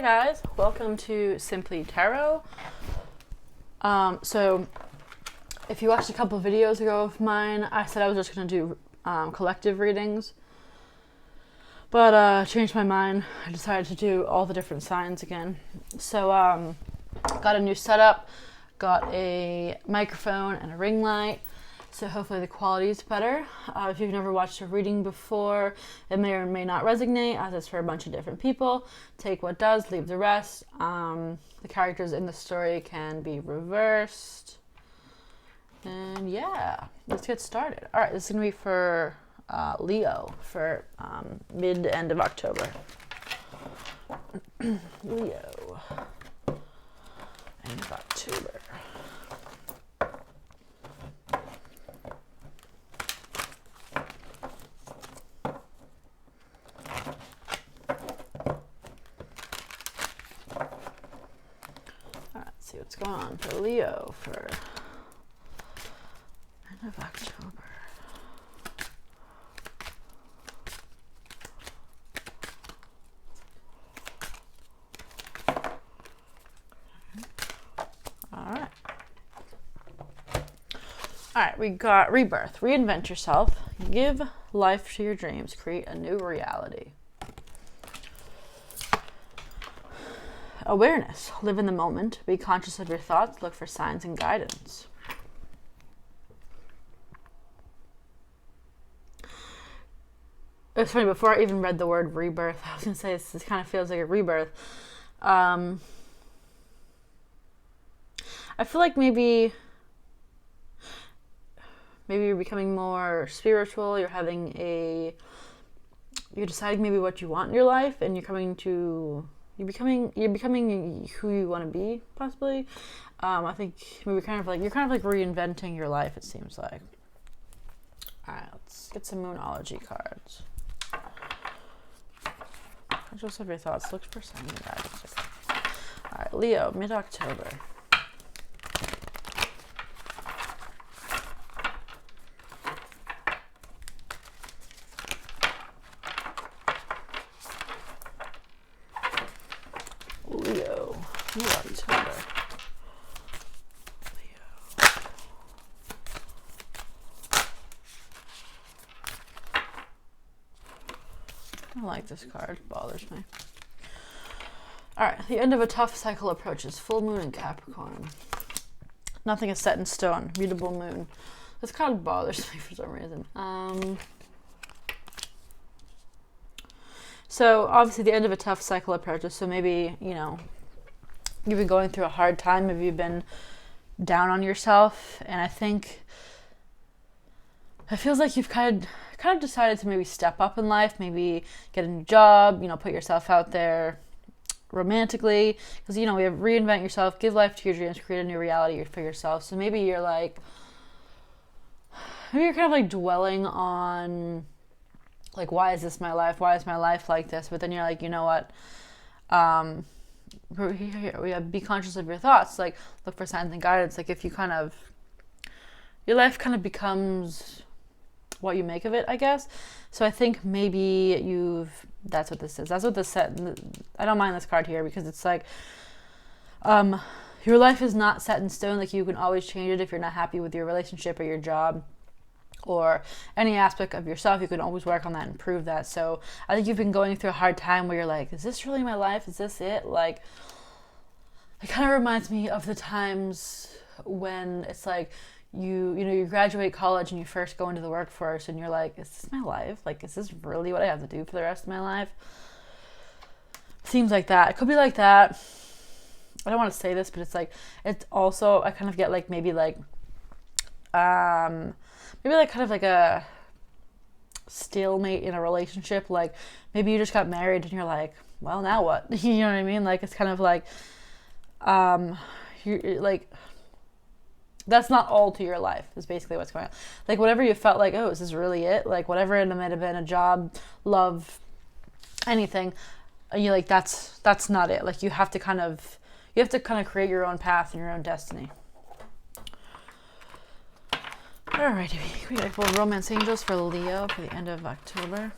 Hi guys, welcome to Simply Tarot. So if you watched a couple videos ago of mine, I said I was just going to do collective readings. But changed my mind. I decided to do all the different signs again. So got a new setup, got a microphone and a ring light. So hopefully the quality is better. If you've never watched a reading before, it may or may not resonate, as it's for a bunch of different people. Take what does, leave the rest. The characters in the story can be reversed. And yeah, let's get started. All right, this is going to be for Leo for mid-end of October. Leo, end of October. See what's going on for Leo for end of October. All right, we got rebirth. Reinvent yourself. Give life to your dreams. Create a new reality. Awareness. Live in the moment. Be conscious of your thoughts. Look for signs and guidance. It's funny, before I even read the word rebirth, I was going to say this kind of feels like a rebirth. I feel like maybe you're becoming more spiritual. You're deciding maybe what you want in your life, and you're becoming who you want to be, possibly. I think maybe you're kind of like reinventing your life, it seems like. All right, let's get some Moonology cards. Conscious of your thoughts. Look for signs and guidance. All right, Leo, mid-October. Leo, mid-October. Leo. I like this card. It bothers me. Alright, the end of a tough cycle approaches. Full moon in Capricorn. Nothing is set in stone. Mutable moon. This card bothers me for some reason. So obviously the end of a tough cycle approaches. So maybe, you've been going through a hard time. Maybe you've been down on yourself. And I think it feels like you've kind of decided to maybe step up in life. Maybe get a new job, put yourself out there romantically. Because, we have reinvent yourself, give life to your dreams, create a new reality for yourself. So maybe you're kind of like dwelling on, like, why is this my life? Why is my life like this? But then you're like, you know what? We have be conscious of your thoughts. Like, look for signs and guidance. Like, if your life kind of becomes what you make of it, I guess. So I think maybe that's what this is. That's what this said. I don't mind this card here because it's like, your life is not set in stone. Like, you can always change it if you're not happy with your relationship or your job, or any aspect of yourself. You can always work on that and improve that. So I think you've been going through a hard time where you're like, is this really my life? Is this it? Like, it kind of reminds me of the times when it's like you graduate college and you first go into the workforce and you're like, is this my life? Like, is this really what I have to do for the rest of my life? Seems like that. It could be like that. I don't want to say this, but it's also, I kind of get like maybe kind of like a stalemate in a relationship. Like, maybe you just got married and you're like, well, now what? You know what I mean? Like, it's kind of like, you're like, that's not all to your life is basically what's going on. Like, whatever you felt like, oh, is this really it? Like, whatever it might have been, a job, love, anything, you're like, that's not it. Like, you have to kind of create your own path and your own destiny. Alrighty, we got full romance angels for Leo for the end of October.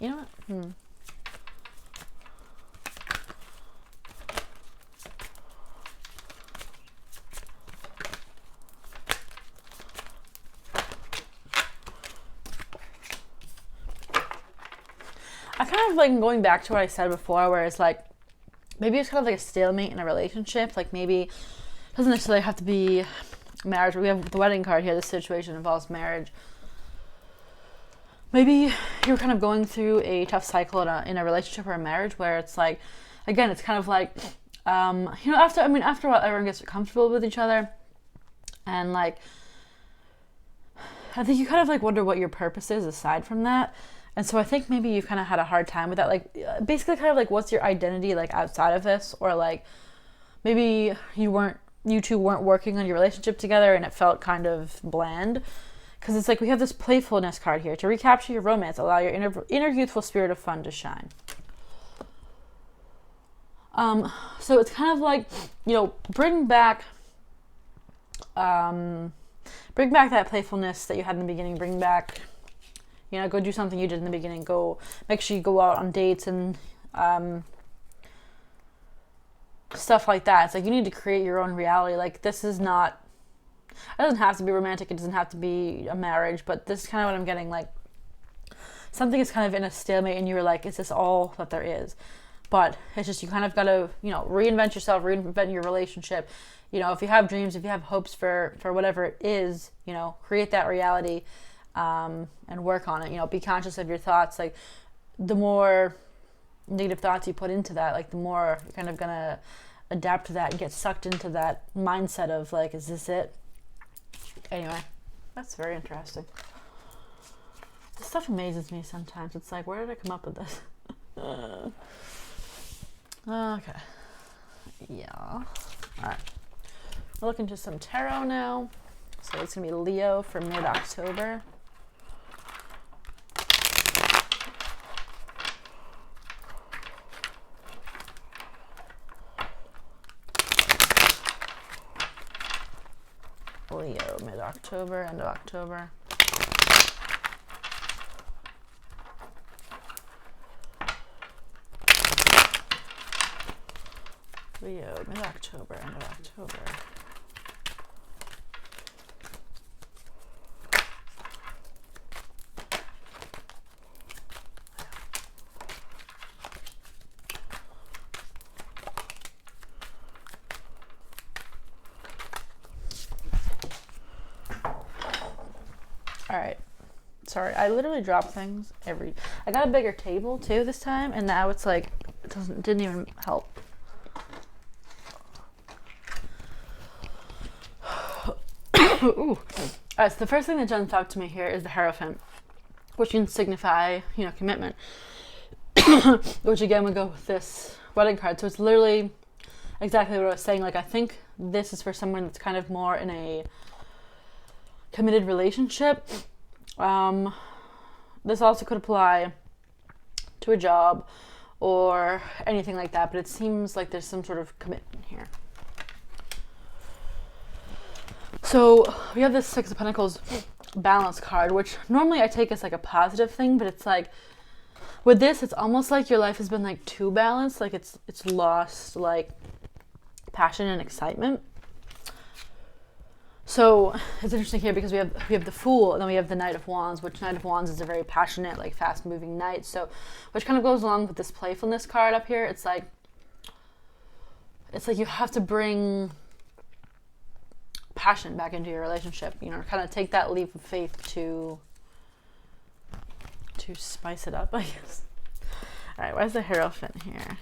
You know what? I kind of like going back to what I said before, where it's like maybe it's kind of like a stalemate in a relationship. Like maybe it doesn't necessarily have to be marriage. We have the wedding card here. This situation involves marriage. Maybe you're kind of going through a tough cycle in a relationship or a marriage where it's like, again, it's kind of like, after a while, everyone gets comfortable with each other, and like, I think you kind of like wonder what your purpose is aside from that. And so I think maybe you've kind of had a hard time with that. Like, basically kind of like, what's your identity like outside of this? Or like, maybe you two weren't working on your relationship together and it felt kind of bland. Because it's like we have this playfulness card here. To recapture your romance, allow your inner youthful spirit of fun to shine. So it's kind of like, bring back that playfulness that you had in the beginning. Bring back, go do something you did in the beginning. Go make sure you go out on dates and stuff like that. It's like you need to create your own reality. Like this is not. It doesn't have to be romantic. It doesn't have to be a marriage. But this is kind of what I'm getting. Like something is kind of in a stalemate, and you're like, is this all that there is? But it's just you kind of got to reinvent yourself, reinvent your relationship. If you have dreams, if you have hopes for whatever it is, create that reality. And work on it. Be conscious of your thoughts. Like the more negative thoughts you put into that, like the more you're kind of gonna adapt to that and get sucked into that mindset of like, is this it? Anyway, that's very interesting. This stuff amazes me sometimes. It's like, where did I come up with this? Okay. Yeah. All right. We'll look into some tarot now. So it's gonna be Leo for mid-October. Leo, mid-October, end of October. Leo, mid-October, end of October. All right. Sorry, I literally drop things I got a bigger table too this time, and now it's like didn't even help. Ooh. Alright, so the first thing that jumps out to me here is the Hierophant, which can signify, commitment. Which again would go with this wedding card. So it's literally exactly what I was saying. Like I think this is for someone that's kind of more in a committed relationship. This also could apply to a job or anything like that, but it seems like there's some sort of commitment here. So we have this Six of Pentacles balance card, which normally I take as like a positive thing, but it's like with this, it's almost like your life has been like too balanced, like it's lost like passion and excitement. So it's interesting here because we have the Fool, and then we have the Knight of Wands, which Knight of Wands is a very passionate, like fast-moving knight. So, which kind of goes along with this playfulness card up here. It's like you have to bring passion back into your relationship. Kind of take that leap of faith to spice it up, I guess. All right, where's the Hierophant here?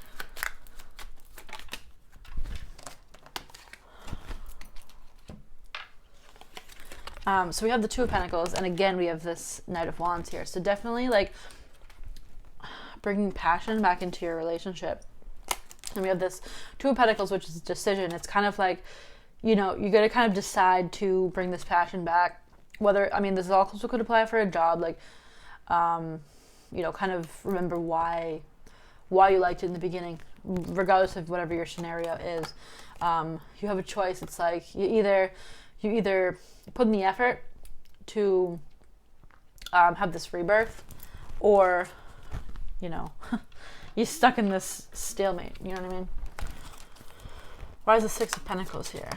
So we have the Two of Pentacles, and again we have this Knight of Wands here. So definitely like bringing passion back into your relationship. And we have this Two of Pentacles, which is decision. It's kind of like, you got to kind of decide to bring this passion back. This also could apply for a job. Like, kind of remember why you liked it in the beginning, regardless of whatever your scenario is. You have a choice. It's like you either put in the effort to have this rebirth, or you know, you're stuck in this stalemate. You know what I mean? Why is the Six of Pentacles here?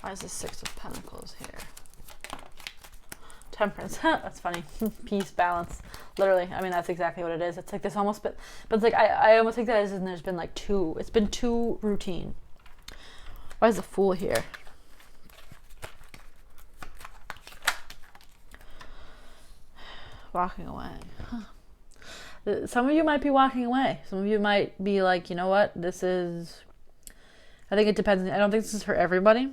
Why is the Six of Pentacles here? Temperance. That's funny. Peace, balance. Literally. I mean, that's exactly what it is. It's like this almost, but it's like I almost think that as in there's been like two. It's been too routine. Why is the Fool here? Walking away. Huh. Some of you might be walking away. Some of you might be like, you know what? This is... I think it depends. I don't think this is for everybody.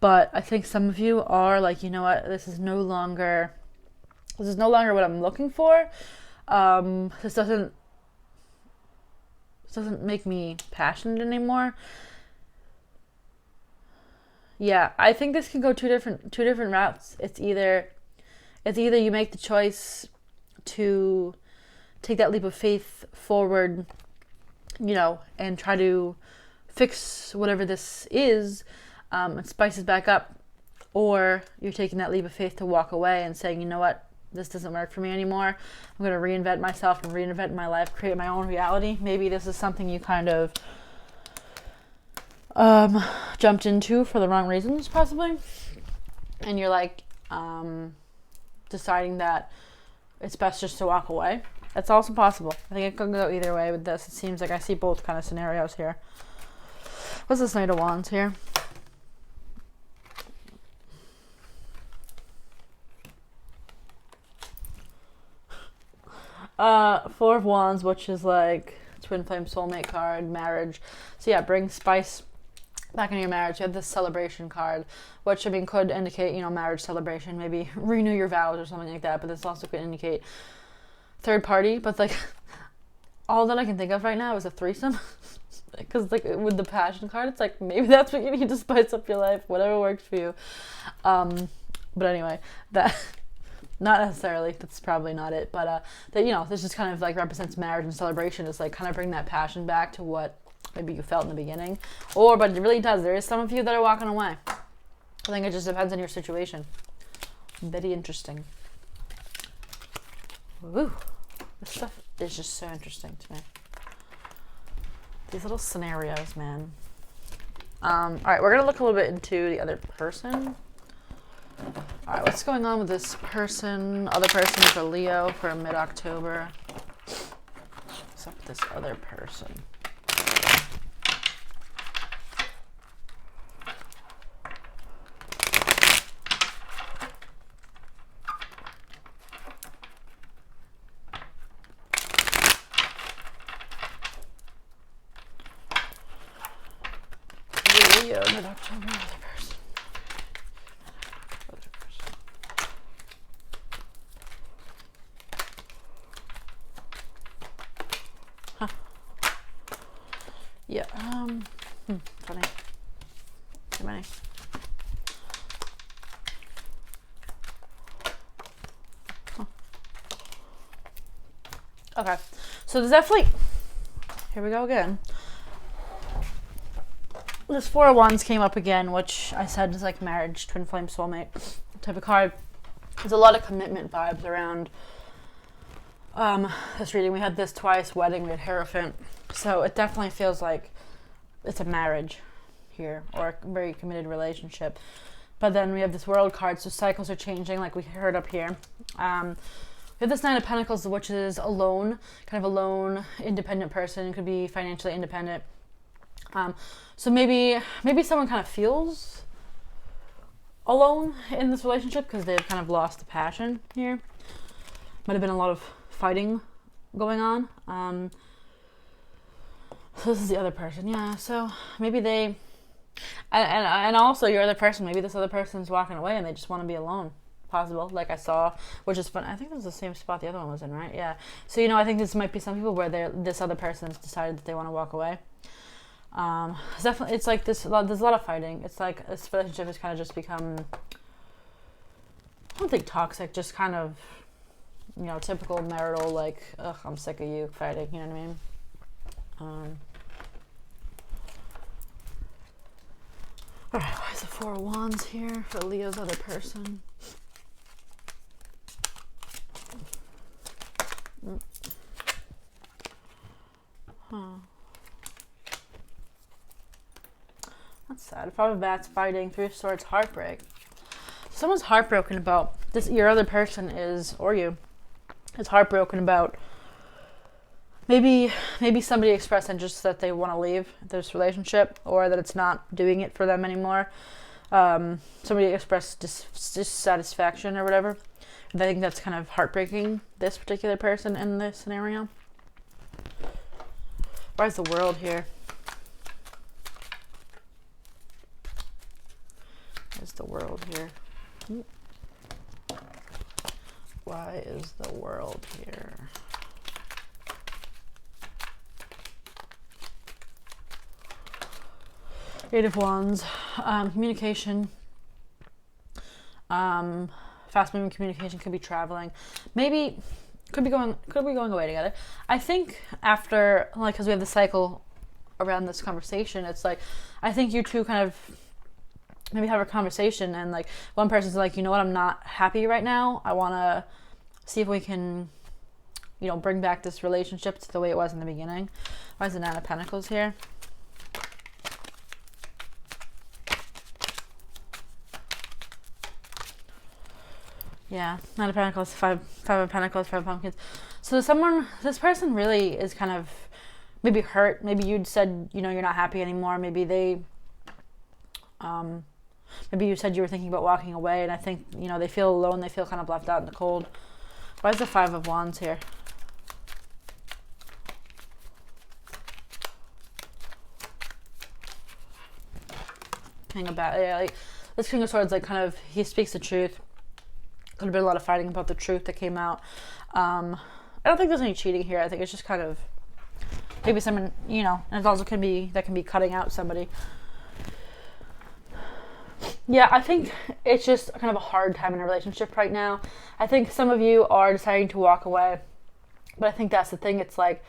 But I think some of you are like, you know what? This is no longer what I'm looking for. This doesn't make me passionate anymore. Yeah, I think this can go two different routes. It's either you make the choice to take that leap of faith forward, you know, and try to fix whatever this is, and spice it back up, or you're taking that leap of faith to walk away and saying, you know what, this doesn't work for me anymore. I'm going to reinvent myself and reinvent my life, create my own reality. Maybe this is something you kind of jumped into for the wrong reasons, possibly, and you're like deciding that it's best just to walk away. That's also possible. I think it could go either way with this. It seems like I see both kind of scenarios here. What's this Knight of Wands here? Four of Wands, which is like twin flame soulmate card, marriage. So yeah, bring spice back into your marriage. You have this celebration card, which I mean could indicate, you know, marriage celebration, maybe renew your vows or something like that. But this also could indicate third party. But like all that I can think of right now is a threesome. Because like with the passion card, it's like maybe that's what you need to spice up your life, whatever works for you. But anyway, that not necessarily, that's probably not it, but that, you know, this just kind of like represents marriage and celebration. It's like kind of bring that passion back to what maybe you felt in the beginning, but it really does. There is some of you that are walking away. I think it just depends on your situation. Very interesting. Ooh, this stuff is just so interesting to me. These little scenarios, man. All right, we're gonna look a little bit into the other person. All right, what's going on with this person? Other person for Leo for mid-October. What's up with this other person? Leo, mid-October, other person. Huh. Yeah, funny. Too many. Huh. Okay, so there's definitely, here we go again. This Four of Wands came up again, which I said is like marriage, twin flame, soulmate type of card. There's a lot of commitment vibes around this reading. We had this twice, wedding, we had Hierophant. So it definitely feels like it's a marriage here, or a very committed relationship. But then we have this World card, so cycles are changing, like we heard up here. We have this Nine of Pentacles, which is alone, kind of a lone, independent person. It could be financially independent. So maybe someone kind of feels alone in this relationship because they've kind of lost the passion here. Might have been a lot of fighting going on. So this is the other person, yeah. So maybe they, and also your other person, maybe this other person's walking away and they just want to be alone. Possible, like I saw, which is fun. I think it was the same spot the other one was in, right? Yeah. So, you know, I think this might be some people where this other person's decided that they want to walk away. It's definitely, it's like there's a lot of fighting. It's like this relationship has kind of just become, I don't think toxic, just kind of, you know, typical marital, like, ugh, I'm sick of you fighting, you know what I mean? Alright, why is the Four of Wands here for Leo's other person. That's sad. Five of Bats, fighting. Three of Swords, heartbreak. Someone's heartbroken about this. Your other person is, or you, is heartbroken about maybe somebody expressed interest that they want to leave this relationship, or that it's not doing it for them anymore. Somebody expressed dissatisfaction or whatever. And I think that's kind of heartbreaking, this particular person in this scenario. Why is the World here? Why is the World here? Why is the World here? Eight of Wands, communication, fast-moving communication, could be traveling, maybe could be going away together. I think after, like, because we have the cycle around this conversation, it's like I think you two kind of maybe have a conversation, and like one person's like, you know what, I'm not happy right now. I want to see if we can, you know, bring back this relationship to the way it was in the beginning. Why is the Nine of Pentacles here? Yeah, Nine of Pentacles, five of Pentacles, Five of Pumpkins. So this person really is kind of maybe hurt. Maybe you'd said, you know, you're not happy anymore. Maybe they, maybe you said you were thinking about walking away, and I think, you know, they feel alone. They feel kind of left out in the cold. Why is the Five of Wands here? King of Bats. Yeah, like this King of Swords, like kind of, he speaks the truth. Could have been a lot of fighting about the truth that came out. I don't think there's any cheating here. I think it's just kind of maybe someone, you know, and it also can be cutting out somebody. Yeah, I think it's just kind of a hard time in a relationship right now. I think some of you are deciding to walk away, but I think that's the thing. It's like,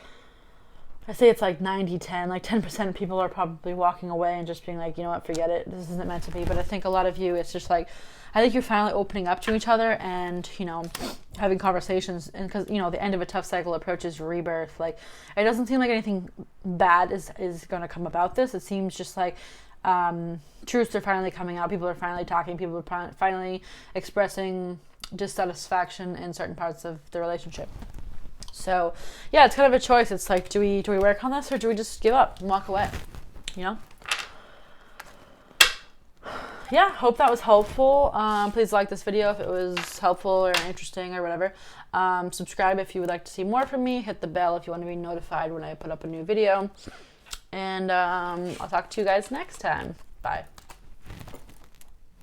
I say it's like 90-10, like 10% of people are probably walking away and just being like, you know what, forget it. This isn't meant to be. But I think a lot of you, it's just like, I think you're finally opening up to each other and, you know, having conversations. And because, you know, the end of a tough cycle approaches rebirth. Like, it doesn't seem like anything bad is going to come about this. It seems just like truths are finally coming out. People are finally talking. People are finally expressing dissatisfaction in certain parts of the relationship. So, yeah, it's kind of a choice. It's like, do we work on this, or do we just give up and walk away? You know? Yeah, hope that was helpful. Please like this video if it was helpful or interesting or whatever. Subscribe if you would like to see more from me. Hit the bell if you want to be notified when I put up a new video. And I'll talk to you guys next time. Bye.